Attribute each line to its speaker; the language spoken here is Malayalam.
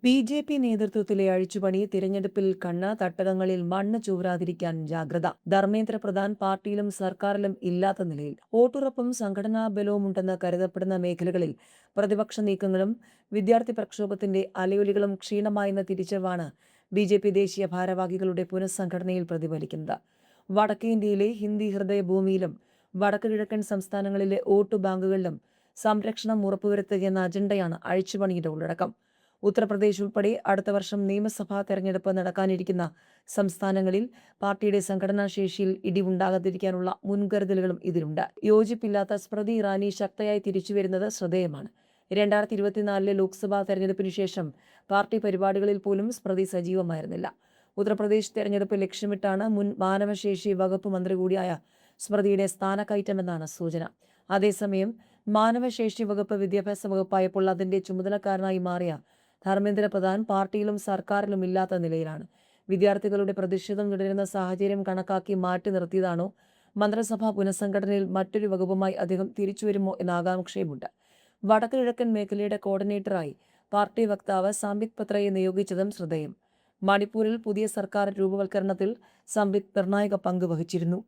Speaker 1: ബി.ജെ.പി. നേതൃത്വത്തിലെ അഴിച്ചുപണി തിരഞ്ഞെടുപ്പിൽ കണ്ണ് തട്ടകങ്ങളിൽ മണ്ണ് ചോരാതിരിക്കാൻ ജാഗ്രത. ധർമ്മേന്ദ്ര പ്രധാൻ പാർട്ടിയിലും സർക്കാരിലും ഇല്ലാത്ത നിലയിൽ. വോട്ടുറപ്പും സംഘടനാ ബലവുമുണ്ടെന്ന് കരുതപ്പെടുന്ന മേഖലകളിൽ പ്രതിപക്ഷ നീക്കങ്ങളും വിദ്യാർത്ഥി പ്രക്ഷോഭത്തിന്റെ അലയൊലികളും ക്ഷീണമായെന്ന തിരിച്ചറിവാണ് ബി.ജെ.പി. ദേശീയ ഭാരവാഹികളുടെ പുനഃസംഘടനയിൽ പ്രതിഫലിക്കുന്നത്. വടക്കേ ഇന്ത്യയിലെ ഹിന്ദി ഹൃദയഭൂമിയിലും വടക്ക് കിഴക്കൻ സംസ്ഥാനങ്ങളിലെ വോട്ടു ബാങ്കുകളിലും സംരക്ഷണം ഉറപ്പുവരുത്തുകയെന്ന അജണ്ടയാണ് അഴിച്ചുപണിയുടെ ഉള്ളടക്കം. ഉത്തർപ്രദേശ് ഉൾപ്പെടെ അടുത്ത വർഷം നിയമസഭാ തെരഞ്ഞെടുപ്പ് നടക്കാനിരിക്കുന്ന സംസ്ഥാനങ്ങളിൽ പാർട്ടിയുടെ സംഘടനാ ശേഷിയിൽ ഇടിവുണ്ടാകാതിരിക്കാനുള്ള മുൻകരുതലുകളും ഇതിലുണ്ട്. യോജിപ്പില്ലാത്ത സ്മൃതി ഇറാനി ശക്തയായി തിരിച്ചുവരുന്നത് ശ്രദ്ധേയമാണ്. 2024 ലോക്സഭാ തെരഞ്ഞെടുപ്പിനു ശേഷം പാർട്ടി പരിപാടികളിൽ പോലും സ്മൃതി സജീവമായിരുന്നില്ല. ഉത്തർപ്രദേശ് തെരഞ്ഞെടുപ്പ് ലക്ഷ്യമിട്ടാണ് മുൻ മാനവശേഷി വകുപ്പ് മന്ത്രി കൂടിയായ സ്മൃതിയുടെ സ്ഥാനക്കയറ്റമെന്നാണ് സൂചന. അതേസമയം മാനവശേഷി വകുപ്പ് വിദ്യാഭ്യാസ വകുപ്പായപ്പോൾ അതിന്റെ ചുമതലക്കാരനായി മാറിയ ധർമ്മേന്ദ്ര പ്രധാൻ പാർട്ടിയിലും സർക്കാരിലും ഇല്ലാത്ത നിലയിലാണ്. വിദ്യാർത്ഥികളുടെ പ്രതിഷേധം തുടരുന്ന സാഹചര്യം കണക്കാക്കി മാറ്റി നിർത്തിയതാണോ, മന്ത്രിസഭാ പുനഃസംഘടനയിൽ മറ്റൊരു വകുപ്പുമായി അദ്ദേഹം തിരിച്ചുവരുമോ എന്ന ആകാംക്ഷയുമുണ്ട്. വടക്ക് കിഴക്കൻ മേഖലയുടെ കോർഡിനേറ്ററായി പാർട്ടി വക്താവ് സംബിത് പത്രയെ നിയോഗിച്ചതും ശ്രദ്ധേയം. മണിപ്പൂരിൽ പുതിയ സർക്കാർ രൂപവൽക്കരണത്തിൽ സംബിത് നിർണായക പങ്ക് വഹിച്ചിരുന്നു.